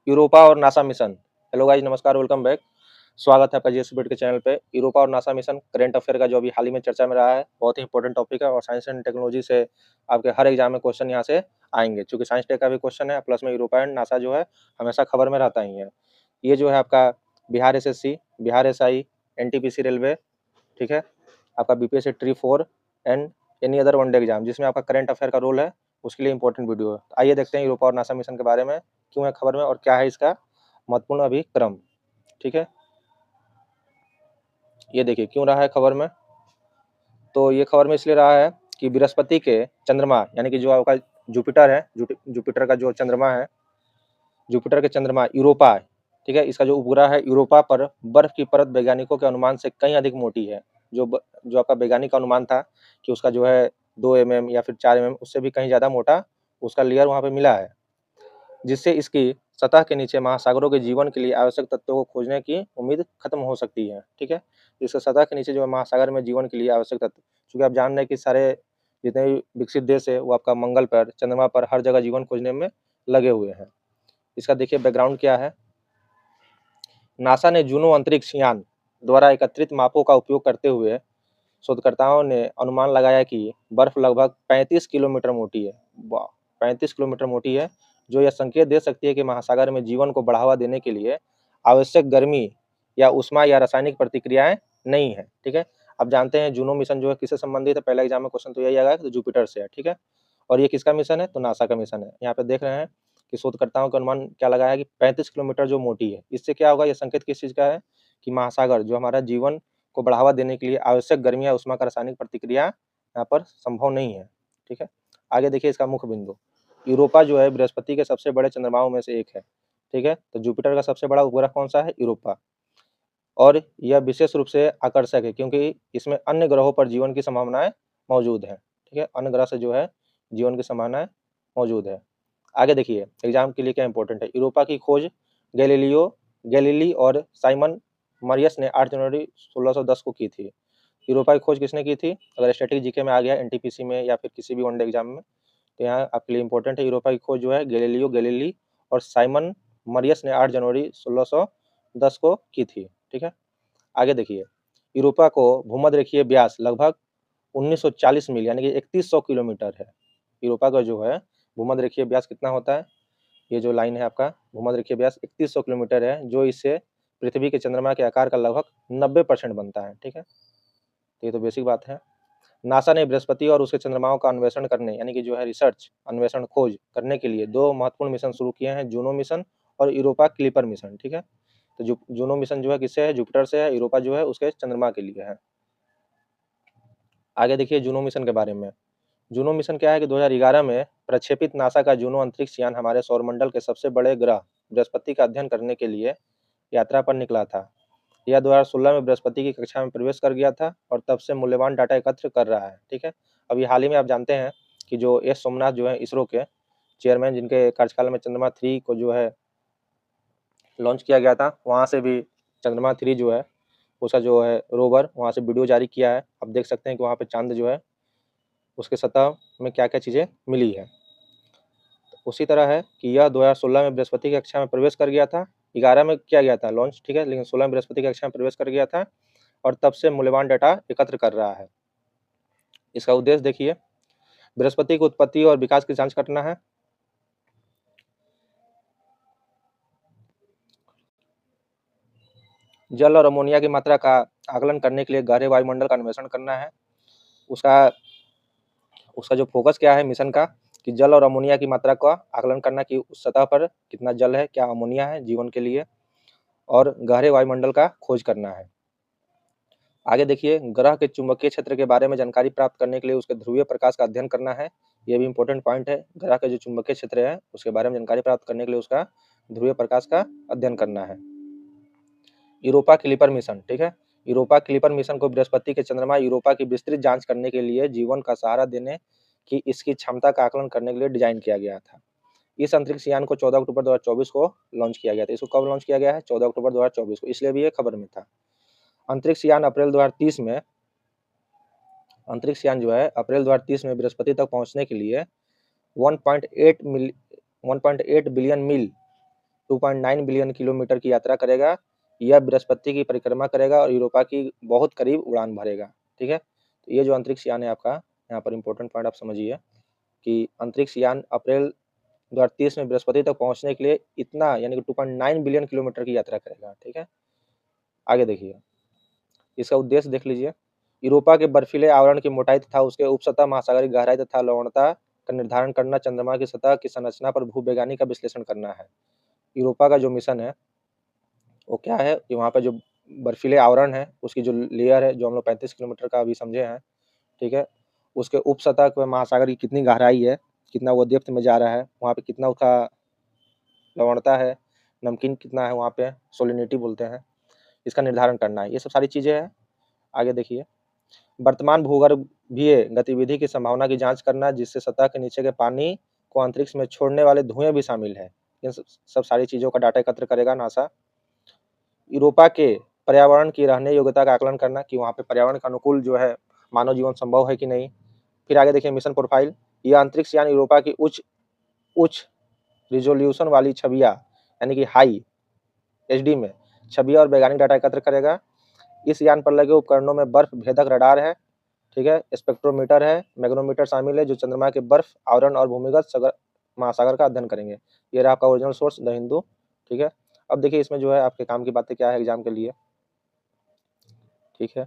Europa और NASA mission. Hello guys, नमस्कार, welcome back. स्वागत है आपका जीएस बिट के चैनल पे। यूरोपा और नासा मिशन करंट अफेयर का जो अभी हाल ही में चर्चा में रहा है, बहुत ही इंपॉर्टेंट टॉपिक है और साइंस एंड टेक्नोलॉजी से आपके हर एग्जाम में क्वेश्चन यहाँ से आएंगे। चूंकि साइंस टेक का भी क्वेश्चन है, प्लस में यूरोपा एंड नासा जो है हमेशा खबर में रहता ही है। ये जो है आपका Bihar SSC, Bihar SI, NTPC railway, ठीक है, आपका BPSC tree 4 and any other one day exam जिसमें आपका करंट अफेयर का रोल है, उसके लिए इंपॉर्टेंट वीडियो है। आइए देखते हैं यूरोपा और नासा मिशन के बारे में, क्यों है खबर में और क्या है इसका महत्वपूर्ण अभिक्रम। ठीक है, ये देखिए क्यों रहा है खबर में। तो ये खबर में इसलिए रहा है कि बृहस्पति के चंद्रमा यानी कि जो आपका जुपिटर है, जुपिटर का जो चंद्रमा है, जुपिटर के चंद्रमा यूरोपा है, ठीक है, इसका जो उपग्रह है यूरोपा पर बर्फ की परत वैज्ञानिकों के अनुमान से कहीं अधिक मोटी है। जो आपका वैज्ञानिक का अनुमान था कि उसका जो है 2 mm या फिर 4 mm, उससे भी कहीं ज़्यादा मोटा उसका लेयर वहाँ पे मिला है, जिससे इसकी सतह के नीचे महासागरों के जीवन के लिए आवश्यक तत्वों को खोजने की उम्मीद खत्म हो सकती है। ठीक है, इसके सतह के नीचे जो है महासागर में जीवन के लिए आवश्यक तत्व, क्योंकि आप जान रहे हैं कि सारे जितने भी विकसित देश है वो आपका मंगल पर, चंद्रमा पर, हर जगह जीवन खोजने में लगे हुए हैं। इसका देखिए बैकग्राउंड क्या है। नासा ने जूनो अंतरिक्ष यान द्वारा एकत्रित मापों का उपयोग करते हुए शोधकर्ताओं ने अनुमान लगाया कि बर्फ लगभग 35 किलोमीटर मोटी है। वाह, 35 किलोमीटर मोटी है, जो यह संकेत दे सकती है कि महासागर में जीवन को बढ़ावा देने के लिए आवश्यक गर्मी या ऊष्मा या रासायनिक प्रतिक्रियाएं नहीं है। ठीक है, अब जानते हैं जूनो मिशन जो है किससे संबंधित है। पहले एग्जाम में क्वेश्चन तो यही आएगा कि तो जुपिटर से है। ठीक है, और ये किसका मिशन है, तो नासा का मिशन है। यहाँ पे देख रहे हैं कि शोधकर्ताओं का अनुमान क्या लगाया है कि 35 किलोमीटर जो मोटी है, इससे क्या होगा, यह संकेत किस चीज का है कि महासागर जो हमारा जीवन को बढ़ावा देने के लिए आवश्यक गर्मी या ऊष्मा का रासायनिक प्रतिक्रिया यहाँ पर संभव नहीं है। ठीक है, आगे देखिए इसका मुख्य बिंदु। यूरोपा जो है बृहस्पति के सबसे बड़े चंद्रमाओं में से एक है। ठीक है, तो जुपिटर का सबसे बड़ा उपग्रह कौन सा है, यूरोपा। और यह विशेष रूप से आकर्षक है क्योंकि इसमें अन्य ग्रहों पर जीवन की संभावनाएं मौजूद है। ठीक है, अन्य ग्रह से जो है जीवन की संभावनाएं मौजूद है। आगे देखिए एग्जाम के लिए क्या इंपॉर्टेंट है। यूरोपा की खोज गैलीली और साइमन मरियस ने 8 जनवरी 1610 को की थी। यूरोपा की खोज किसने की थी, अगर स्टैटिक जीके में आ गया एनटीपीसी में या फिर किसी भी वनडे एग्जाम में, तो यहाँ आपके लिए इंपॉर्टेंट है। यूरोपा की खोज जो है गैलीली और साइमन मरियस ने 8 जनवरी 1610 को की थी। ठीक है, आगे देखिए यूरोपा को भूमध्य रेखीय व्यास लगभग 1940 मील यानी कि 3100 किलोमीटर है। यूरोपा का जो है भूमध्य रेखीय व्यास कितना होता है, ये जो लाइन है आपका भूमध्य रेखीय व्यास 3100 किलोमीटर है, जो इससे पृथ्वी के चंद्रमा के आकार का लगभग 90% बनता है। ठीक है, तो ये तो बेसिक बात है। नासा ने बृहस्पति और उसके चंद्रमाओं का अन्वेषण करने यानी कि जो है रिसर्च, अन्वेषण, खोज करने के लिए 2 महत्वपूर्ण मिशन शुरू किए हैं, जूनो मिशन और यूरोपा क्लिपर मिशन। ठीक है, तो जूनो मिशन जो है किससे है, जुपिटर से है। यूरोपा जो है उसके चंद्रमा के लिए है। आगे देखिए जूनो मिशन के बारे में। जूनो मिशन क्या है कि 2011 में प्रक्षेपित नासा का जूनो अंतरिक्ष यान हमारे सौरमंडल के सबसे बड़े ग्रह बृहस्पति का अध्ययन करने के लिए यात्रा पर निकला था। यह 2016 में बृहस्पति की कक्षा में प्रवेश कर गया था और तब से मूल्यवान डाटा एकत्र कर रहा है। ठीक है, अभी हाल ही में आप जानते हैं कि जो एस सोमनाथ जो है इसरो के चेयरमैन, जिनके कार्यकाल में चंद्रमा 3 को जो है लॉन्च किया गया था, वहाँ से भी चंद्रमा 3 जो है उसका जो है रोवर वहाँ से वीडियो जारी किया है। आप देख सकते हैं कि वहाँ पे चांद जो है उसके सतह में क्या क्या चीज़ें मिली है। उसी तरह है कि यह 2016 में बृहस्पति की कक्षा में प्रवेश कर गया था, 11 में किया गया था लॉन्च, ठीक है, लेकिन 16 में बृहस्पति की कक्षा में प्रवेश कर गया था और तब से मूल्यवान डाटा एकत्र कर रहा है। इसका उद्देश्य देखिए, बृहस्पति की उत्पत्ति और विकास की जांच करना है। जल और अमोनिया की मात्रा का आकलन करने के लिए गहरे वायुमंडल का अन्वेषण करना है। उसका उसका जो फोकस क्या है मिशन का, कि जल और अमोनिया की मात्रा का आकलन करना कि उस सतह पर कितना जल है, क्या अमोनिया है जीवन के लिए, और गहरे वायुमंडल का खोज करना है। आगे देखिए ग्रह के चुंबकीय क्षेत्र के बारे में जानकारी प्राप्त करने के लिए उसके ध्रुवीय प्रकाश का अध्ययन करना है। ये भी इंपॉर्टेंट पॉइंट है, ग्रह के जो चुंबकीय क्षेत्र है उसके बारे में जानकारी प्राप्त करने के लिए उसका ध्रुवीय प्रकाश का अध्ययन करना है। यूरोपा क्लिपर मिशन, ठीक है, यूरोपा क्लिपर मिशन को बृहस्पति के चंद्रमा यूरोपा की विस्तृत जांच करने के लिए जीवन का सहारा देने की इसकी क्षमता का आकलन करने के लिए डिजाइन किया गया था। इस अंतरिक्ष यान को 14 अक्टूबर 2024 को लॉन्च किया गया था। इसको कब लॉन्च किया गया है, 14 अक्टूबर 2024 को, इसलिए भी ये खबर में था। अंतरिक्ष यान अप्रैल 2030 में अंतरिक्ष यान जो है अप्रैल 2030 में बृहस्पति तक पहुंचने के लिए 1.8 बिलियन मील 2.9 बिलियन किलोमीटर की यात्रा करेगा। यह बृहस्पति की परिक्रमा करेगा और यूरोपा की बहुत करीब उड़ान भरेगा। ठीक है, तो ये जो अंतरिक्ष यान है आपका, यहाँ पर इंपॉर्टेंट पॉइंट आप समझिए कि अंतरिक्ष यान अप्रैल 2030 में बृहस्पति तक पहुंचने के लिए इतना यानी कि 2.9 बिलियन किलोमीटर की यात्रा करेगा। ठीक है, आगे देखिए, इसका उद्देश्य देख लीजिए। यूरोपा के बर्फीले आवरण की मोटाई तथा उसके उपसतह, महासागरीय गहराई तथा लवणता का निर्धारण करना, चंद्रमा की सतह की संरचना पर भूवैज्ञानिक का विश्लेषण करना है। यूरोपा का जो मिशन है वो क्या है कि वहाँ पे जो बर्फीले आवरण है उसकी जो लेयर है, जो हम लोग 35 किलोमीटर का अभी समझे हैं, ठीक है, उसके उपसतह पे महासागर की कितनी गहराई है, कितना वो डेप्थ में जा रहा है, वहाँ पे कितना उसका लवणता है, नमकीन कितना है, वहाँ पे सोलिनिटी बोलते हैं, इसका निर्धारण करना है। ये सब सारी चीज़ें हैं। आगे देखिए, वर्तमान भूगर्भीय गतिविधि की संभावना की जांच करना, जिससे सतह के नीचे के पानी को अंतरिक्ष में छोड़ने वाले धुएं भी शामिल है। इन सब सारी चीज़ों का डाटा एकत्र करेगा नासा। यूरोपा के पर्यावरण की रहने योग्यता का आकलन करना कि वहाँ पे पर्यावरण के अनुकूल जो है मानव जीवन संभव है कि नहीं। फिर आगे देखिए मिशन प्रोफाइल, यह अंतरिक्ष यान यूरोपा की उच्च रिजोल्यूशन वाली छवियाँ यानी कि हाई एचडी में छवियाँ और वैज्ञानिक डाटा एकत्र करेगा। इस यान पर लगे उपकरणों में बर्फ भेदक रडार है, ठीक है, स्पेक्ट्रोमीटर है, मैग्नोमीटर शामिल है, जो चंद्रमा के बर्फ आवरण और भूमिगत महासागर का अध्ययन करेंगे। ये रहा आपका ओरिजिनल सोर्स द हिंदू। ठीक है, अब देखिए इसमें जो है आपके काम की बातें क्या है एग्जाम के लिए। ठीक है,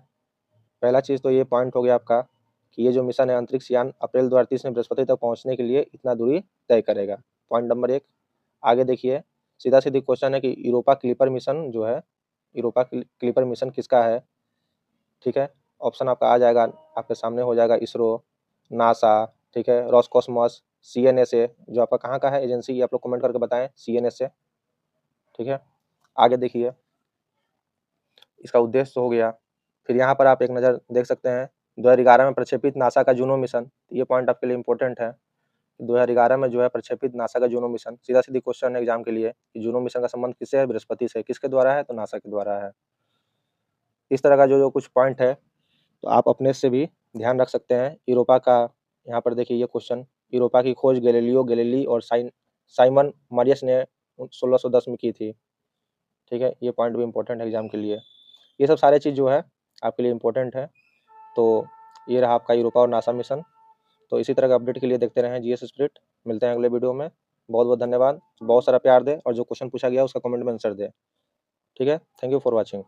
पहला चीज़ तो ये पॉइंट हो गया आपका कि ये जो मिशन है अंतरिक्ष यान अप्रैल 2030 में बृहस्पति तक पहुंचने के लिए इतना दूरी तय करेगा। Point number 1। आगे देखिए, सीधा सीधी क्वेश्चन है कि यूरोपा क्लिपर मिशन जो है, यूरोपा क्लिपर मिशन किसका है। ठीक है, ऑप्शन आपका आ जाएगा, आपके सामने हो जाएगा, इसरो, नासा, ठीक है, रॉसकॉस्मॉस, CNSA, जो आपका कहाँ का है एजेंसी, ये आप लोग कमेंट करके बताएं, CNSA। ठीक है, आगे देखिए, इसका उद्देश्य तो हो गया। फिर यहाँ पर आप एक नज़र देख सकते हैं 2011 में प्रक्षेपित नासा का जूनो मिशन, ये पॉइंट आपके लिए इंपॉर्टेंट है। 2011 में जो है प्रक्षेपित नासा का जूनो मिशन, सीधा सीधी क्वेश्चन है एग्जाम के लिए कि जूनो मिशन का संबंध किससे है, बृहस्पति से, किसके द्वारा है, तो नासा के द्वारा है। इस तरह का जो कुछ पॉइंट है तो आप अपने से भी ध्यान रख सकते हैं। यूरोपा का यहाँ पर देखिए ये क्वेश्चन, यूरोपा की खोज गैलीलियो गैलीली और साइमन मरियस ने 1610 में की थी। ठीक है, ये पॉइंट भी इंपॉर्टेंट है एग्जाम के लिए। ये सब सारे चीज़ जो है आपके लिए इम्पोर्टेंट है। तो ये रहा आपका यूरोपा और नासा मिशन। तो इसी तरह का अपडेट के लिए देखते रहें GS स्पिरिट। मिलते हैं अगले वीडियो में। बहुत बहुत धन्यवाद, बहुत सारा प्यार दें और जो क्वेश्चन पूछा गया उसका कमेंट में आंसर दें। ठीक है, थैंक यू फॉर वॉचिंग।